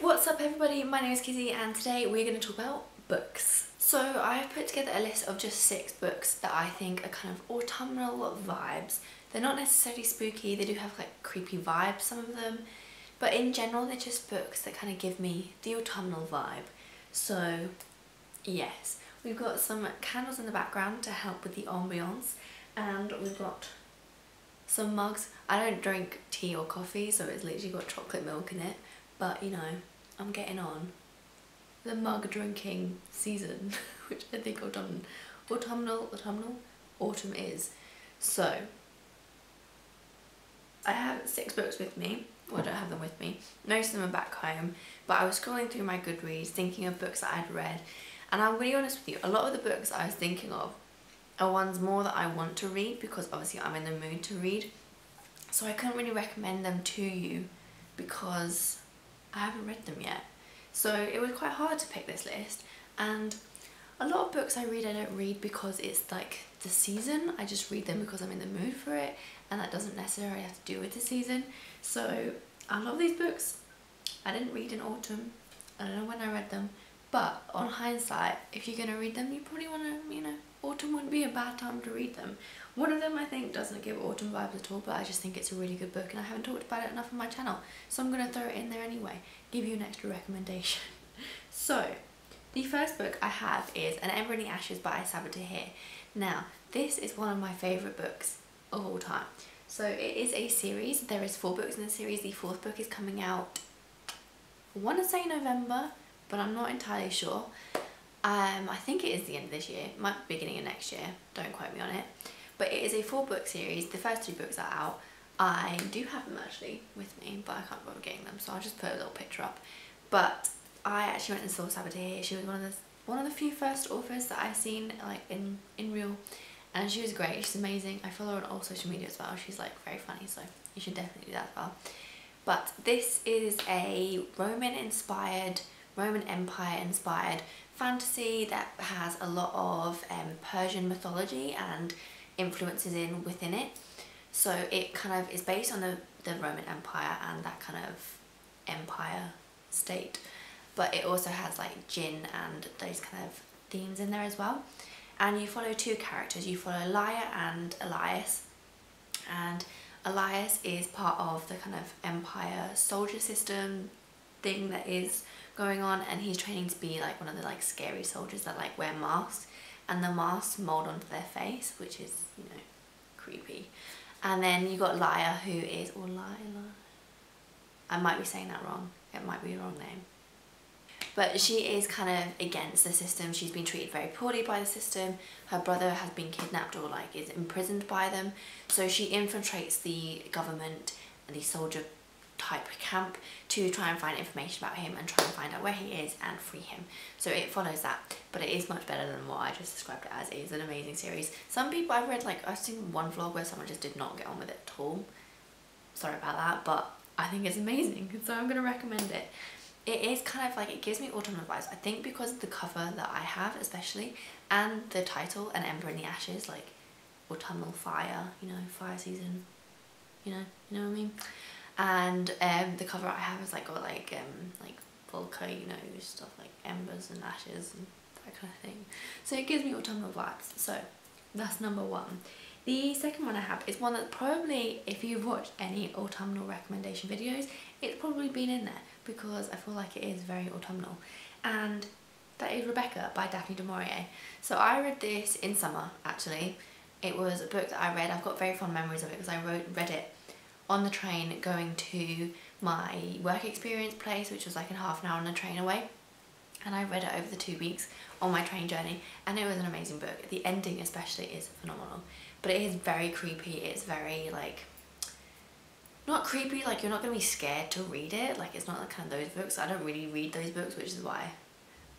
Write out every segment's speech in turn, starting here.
What's up everybody, my name is Kizzy and today we're going to talk about books. So I have put together a list of just 6 books that I think are kind of autumnal vibes. They're not necessarily spooky, they do have like creepy vibes, some of them, but in general they're just books that kind of give me the autumnal vibe. So yes, we've got some candles in the background to help with the ambiance, and we've got some mugs. I don't drink tea or coffee, so it's literally got chocolate milk in it, but you know, I'm getting on the mug drinking season, which I think autumn is. So I have 6 books with me. Well, I don't have them with me, most of them are back home, but I was scrolling through my Goodreads thinking of books that I'd read, and I'm really honest with you, a lot of the books I was thinking of are ones more that I want to read because obviously I'm in the mood to read, so I couldn't really recommend them to you because I haven't read them yet. So it was quite hard to pick this list, and a lot of books I don't read because it's like the season. I just read them because I'm in the mood for it, and that doesn't necessarily have to do with the season. So a lot of these books I didn't read in autumn. I don't know when I read them, but on hindsight, if you're going to read them, you probably want to, you know, autumn wouldn't be a bad time to read them. One of them I think doesn't give autumn vibes at all, but I just think it's a really good book and I haven't talked about it enough on my channel, so I'm going to throw it in there anyway, give you an extra recommendation. So the first book I have is An Ember in the Ashes by Saboteur. Now this is one of my favourite books of all time. So it is a series, there is 4 books in the series. The 4th book is coming out, I want to say November, but I'm not entirely sure. I think it is the end of this year, might be beginning of next year, don't quote me on it. But it is a 4-book series. The first 2 books are out. I do have them actually with me, but I can't bother getting them, so I'll just put a little picture up. But I actually went and saw Saboteur. She was one of the few first authors that I've seen like in real, and she was great. She's amazing. I follow her on all social media as well. She's like very funny, so you should definitely do that as well. But this is a Roman Empire inspired fantasy that has a lot of Persian mythology and influences within it. So it kind of is based on the Roman Empire and that kind of empire state, but it also has like jinn and those kind of themes in there as well. And you follow 2 characters. You follow Laia and Elias, and Elias is part of the kind of empire soldier system thing that is going on, and he's training to be like one of the like scary soldiers that like wear masks, and the masks mold onto their face, which is, you know, creepy. And then you got Laia, who is, or Lila, I might be saying that wrong, it might be the wrong name, but she is kind of against the system. She's been treated very poorly by the system. Her brother has been kidnapped or like is imprisoned by them, so she infiltrates the government and the soldier type camp to try and find information about him and try and find out where he is and free him. So it follows that, but it is much better than what I just described it as. It is an amazing series. Some people I've read, like I've seen one vlog where someone just did not get on with it at all. Sorry about that, but I think it's amazing, so I'm going to recommend it. It is kind of like, it gives me autumnal vibes, I think because of the cover that I have especially, and the title, An Ember in the Ashes, like autumnal fire, you know, fire season, you know what I mean? And the cover I have is like got like volcanoes, stuff like embers and ashes and that kind of thing. So it gives me autumnal vibes. So that's number 1. The second one I have is one that probably, if you've watched any autumnal recommendation videos, it's probably been in there because I feel like it is very autumnal, and that is Rebecca by Daphne du Maurier. So I read this in summer actually. It was a book that I read. I've got very fond memories of it because I read it on the train going to my work experience place, which was like a half an hour on the train away, and I read it over the 2 weeks on my train journey, and it was an amazing book. The ending especially is phenomenal, but it is very creepy. It's very like, not creepy, like you're not going to be scared to read it, like it's not like kind of those books. I don't really read those books, which is why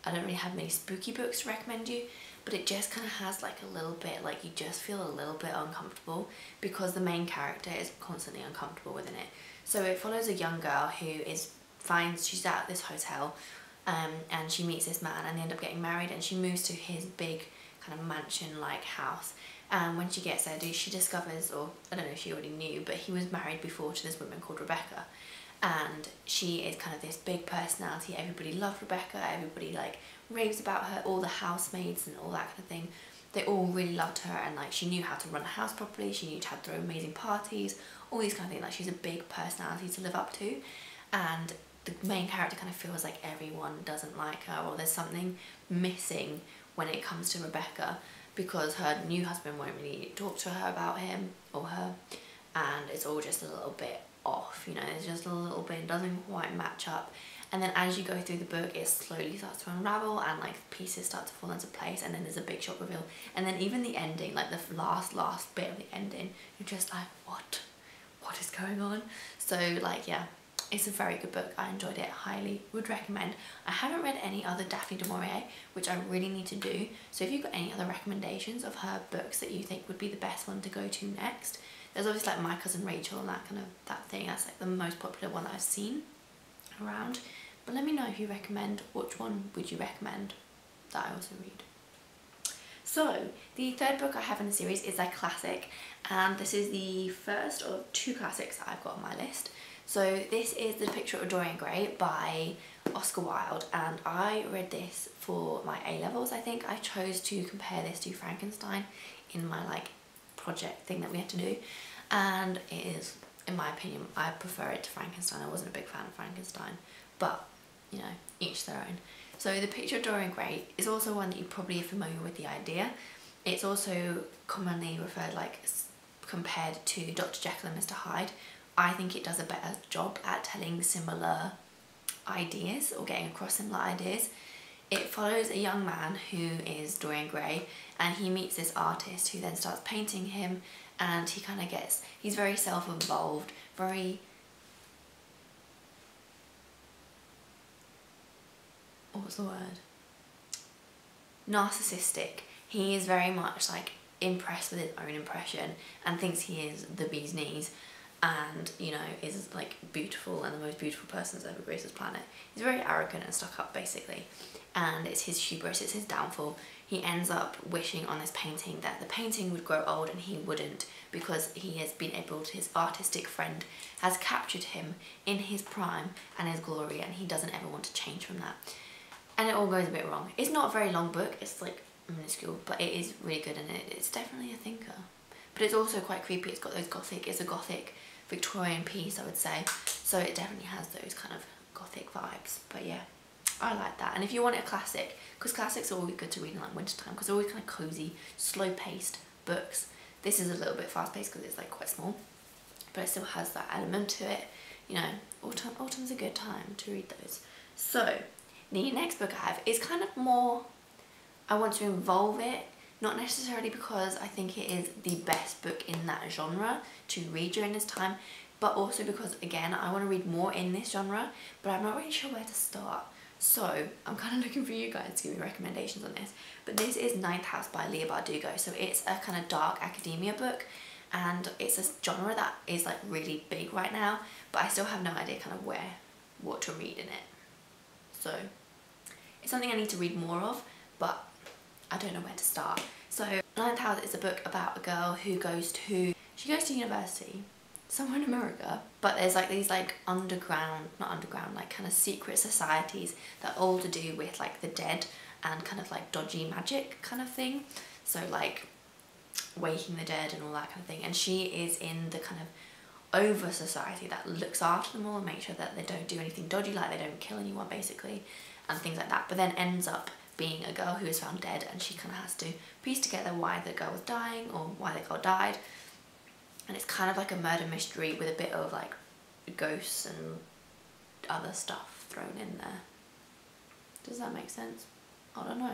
I don't really have many spooky books to recommend you, but it just kind of has like a little bit, like you just feel a little bit uncomfortable because the main character is constantly uncomfortable within it. So it follows a young girl who she's at this hotel and she meets this man and they end up getting married, and she moves to his big kind of mansion like house, And when she gets there, she discovers, or I don't know if she already knew, but he was married before to this woman called Rebecca. and she is kind of this big personality. Everybody loved Rebecca, everybody like raves about her, all the housemaids and all that kind of thing. They all really loved her, and like she knew how to run a house properly, she knew how to throw amazing parties, all these kind of things. Like she's a big personality to live up to, and the main character kind of feels like everyone doesn't like her, or there's something missing when it comes to Rebecca, because her new husband won't really talk to her about him or her, and it's all just a little bit off, you know, it's just a little bit, it doesn't quite match up. And then as you go through the book, it slowly starts to unravel, and like pieces start to fall into place, and then there's a big shock reveal. And then even the ending, like the last bit of the ending, you're just like, what is going on? So like, yeah, it's a very good book. I enjoyed it, highly would recommend. I haven't read any other Daphne du Maurier, which I really need to do. So if you've got any other recommendations of her books that you think would be the best one to go to next, there's obviously like My Cousin Rachel and that kind of, that thing, that's like the most popular one that I've seen around. But let me know if you recommend, which one would you recommend that I also read. So the third book I have in the series is a classic, and this is the first of 2 classics that I've got on my list. So this is The Picture of Dorian Gray by Oscar Wilde, and I read this for my A-levels. I think I chose to compare this to Frankenstein in my like project thing that we had to do, and it is, in my opinion, I prefer it to Frankenstein. I wasn't a big fan of Frankenstein, but you know, each their own. So The Picture of Dorian Gray is also one that you probably are familiar with the idea. It's also commonly referred, like compared to Dr. Jekyll and Mr. Hyde. I think it does a better job at telling similar ideas or getting across similar ideas. It follows a young man who is Dorian Gray, and he meets this artist who then starts painting him, and he kind of gets, he's very self-involved, very, what's the word? Narcissistic. He is very much like impressed with his own impression and thinks he is the bee's knees, and you know, is like beautiful and the most beautiful person that's ever graced this planet. He's very arrogant and stuck up basically, and it's his hubris, it's his downfall. He ends up wishing on this painting that the painting would grow old, and he wouldn't, because he has been able to, his artistic friend has captured him in his prime and his glory, and he doesn't ever want to change from that. And it all goes a bit wrong. It's not a very long book, it's like minuscule, but it is really good, and it's definitely a thinker. But it's also quite creepy. It's got those gothic, it's a gothic Victorian piece, I would say, so it definitely has those kind of gothic vibes. But yeah, I like that. And if you want a classic, because classics are always good to read in like winter time, because they're always kind of cozy, slow-paced books. This is a little bit fast-paced because it's like quite small, but it still has that element to it. You know, autumn's a good time to read those. So the next book I have is kind of more, I want to involve it, not necessarily because I think it is the best book in that genre to read during this time, but also because, again, I want to read more in this genre, but I'm not really sure where to start. So I'm kind of looking for you guys to give me recommendations on this. But this is Ninth House by Leigh Bardugo. So it's a kind of dark academia book, and it's a genre that is like really big right now, but I still have no idea kind of what to read in it. So it's something I need to read more of, but I don't know where to start. So Ninth House is a book about a girl who goes to university somewhere in America, but there's like these like underground, not underground, like kind of secret societies that are all to do with like the dead and kind of like dodgy magic kind of thing. So like waking the dead and all that kind of thing, and she is in the kind of over society that looks after them all and makes sure that they don't do anything dodgy, like they don't kill anyone basically and things like that, but then ends up being a girl who is found dead, and she kind of has to piece together why the girl was dying or why the girl died. And it's kind of like a murder mystery with a bit of like ghosts and other stuff thrown in there. Does that make sense? I don't know.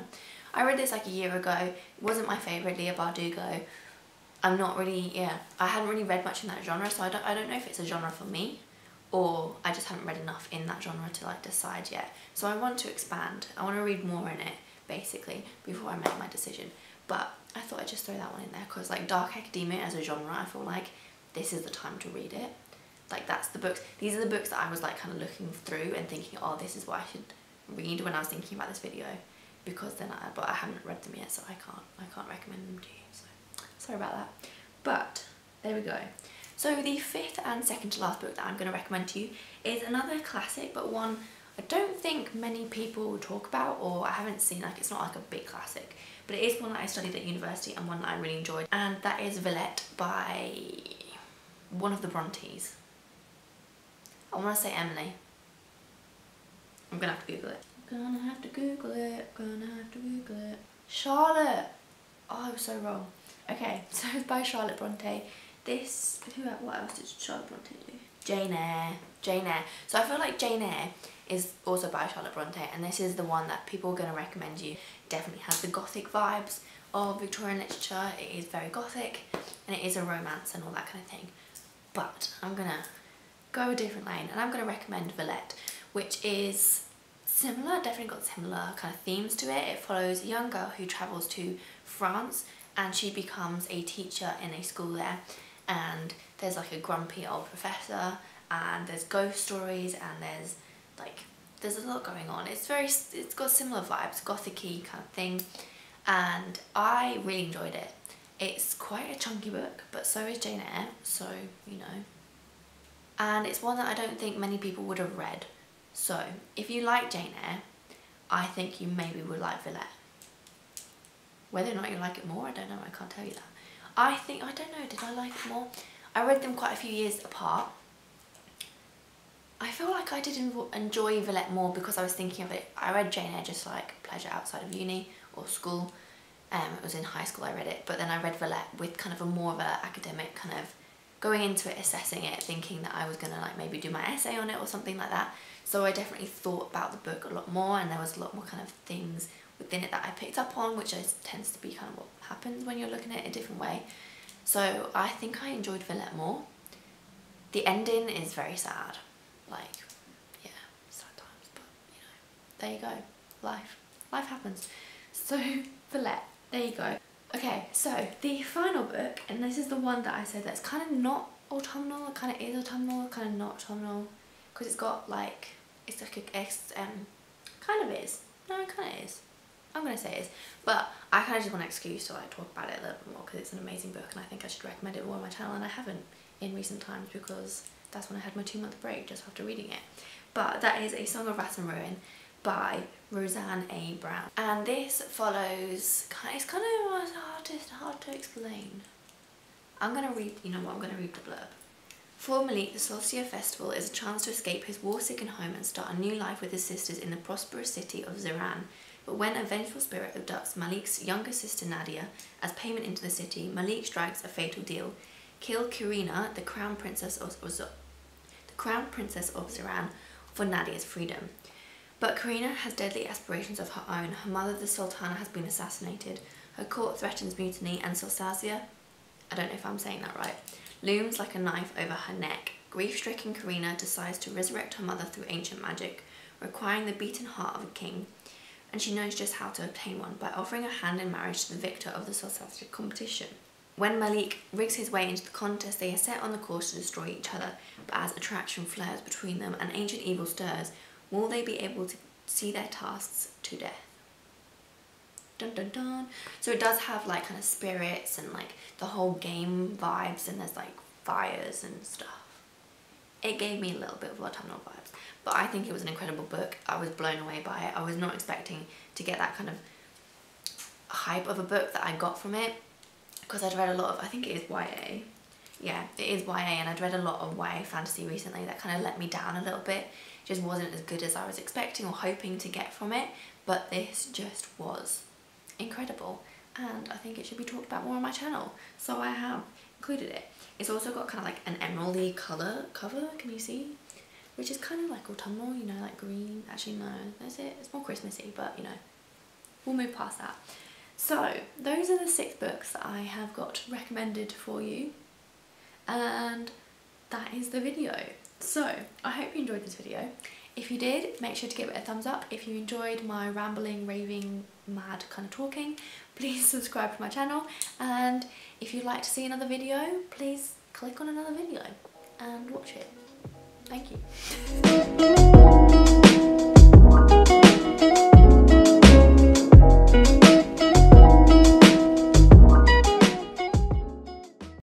I read this like a year ago. It wasn't my favourite, Leigh Bardugo. I'm not really, yeah, I hadn't really read much in that genre, so I don't know if it's a genre for me, or I just haven't read enough in that genre to like decide yet. So I want to expand. I want to read more in it basically before I make my decision. But I thought I'd just throw that one in there because like dark academia as a genre, I feel like this is the time to read it. Like that's the books, these are the books that I was like kind of looking through and thinking, oh, this is what I should read when I was thinking about this video, because then but I haven't read them yet, so I can't recommend them to you, so sorry about that. But there we go. So the fifth and second to last book that I'm going to recommend to you is another classic, but one I don't think many people talk about, or I haven't seen, like, it's not like a big classic, but it is one that I studied at university and one that I really enjoyed, and that is Valet by one of the Brontes. I want to say Emily. I'm gonna have to Google it. Gonna have to Google it, gonna have to Google it. Charlotte! Oh, I was so wrong. Okay, so it's by Charlotte Bronte. This, what else did Charlotte Bronte do? Jane Eyre. Jane Eyre. So I feel like Jane Eyre is also by Charlotte Bronte, and this is the one that people are going to recommend you. Definitely has the gothic vibes of Victorian literature. It is very gothic, and it is a romance and all that kind of thing. But I'm going to go a different lane, and I'm going to recommend Valet, which is similar, definitely got similar kind of themes to it. It follows a young girl who travels to France, and she becomes a teacher in a school there, and there's like a grumpy old professor, and there's ghost stories, and there's a lot going on. It's got similar vibes, gothic-y kind of thing, and I really enjoyed it. It's quite a chunky book, but so is Jane Eyre, so you know. And it's one that I don't think many people would have read. So if you like Jane Eyre, I think you maybe would like Valet. Whether or not you like it more, I don't know, I can't tell you that. I don't know, did I like it more? I read them quite a few years apart. I feel like I did enjoy Valet more because I was thinking of it. I read Jane Eyre just like pleasure outside of uni or school. It was in high school I read it, but then I read Valet with kind of a more of an academic kind of going into it, assessing it, thinking that I was gonna like maybe do my essay on it or something like that. So I definitely thought about the book a lot more, and there was a lot more kind of things within it that I picked up on, which tends to be kind of what happens when you're looking at it a different way. So I think I enjoyed Valet more. The ending is very sad. Like, yeah, sad times, but you know, there you go. Life happens. So Valet, there you go. Okay, so the final book, and this is the one that I said that's kind of not autumnal, it kind of is autumnal, kind of not autumnal, because it's got like, it's like a, kind of is. No, it kind of is. I'm going to say it is, but I kind of just want an excuse to like talk about it a little bit more because it's an amazing book, and I think I should recommend it more on my channel, and I haven't in recent times because that's when I had my 2-month break just after reading it. But that is A Song of Wrath and Ruin by Roseanne A. Brown, and this follows, it's kind of hard to explain. I'm going to read, you know what, I'm going to read the blurb. For Malik, the Solstice Festival is a chance to escape his war-sickened home and start a new life with his sisters in the prosperous city of Ziran. But when a vengeful spirit abducts Malik's younger sister Nadia as payment into the city, Malik strikes a fatal deal. Kill Kirina, the Crown Princess of Ziran, for Nadia's freedom. But Kirina has deadly aspirations of her own. Her mother, the Sultana, has been assassinated. Her court threatens mutiny, and Solstasia, I don't know if I'm saying that right, looms like a knife over her neck. Grief-stricken Kirina decides to resurrect her mother through ancient magic, requiring the beaten heart of a king. And she knows just how to obtain one by offering her hand in marriage to the victor of the Solstasia competition. When Malik rigs his way into the contest, they are set on the course to destroy each other, but as attraction flares between them and ancient evil stirs, will they be able to see their tasks to death? Dun dun dun. So it does have like kind of spirits and like the whole game vibes, and there's like fires and stuff. It gave me a little bit of autumnal vibes, but I think it was an incredible book. I was blown away by it. I was not expecting to get that kind of hype of a book that I got from it, because I'd read a lot of, I think it is YA. Yeah, it is YA, and I'd read a lot of YA fantasy recently that kind of let me down a little bit. It just wasn't as good as I was expecting or hoping to get from it, but this just was incredible, and I think it should be talked about more on my channel, so I have included it. It's also got kind of like an emeraldy cover, can you see? Which is kind of like autumnal, you know, like green. Actually no, that's it, it's more Christmassy, but you know, we'll move past that. So those are the 6 books that I have got recommended for you, and that is the video. So I hope you enjoyed this video. If you did, make sure to give it a thumbs up. If you enjoyed my rambling, raving, mad kind of talking, please subscribe to my channel, and if you'd like to see another video, please click on another video and watch it. Thank you.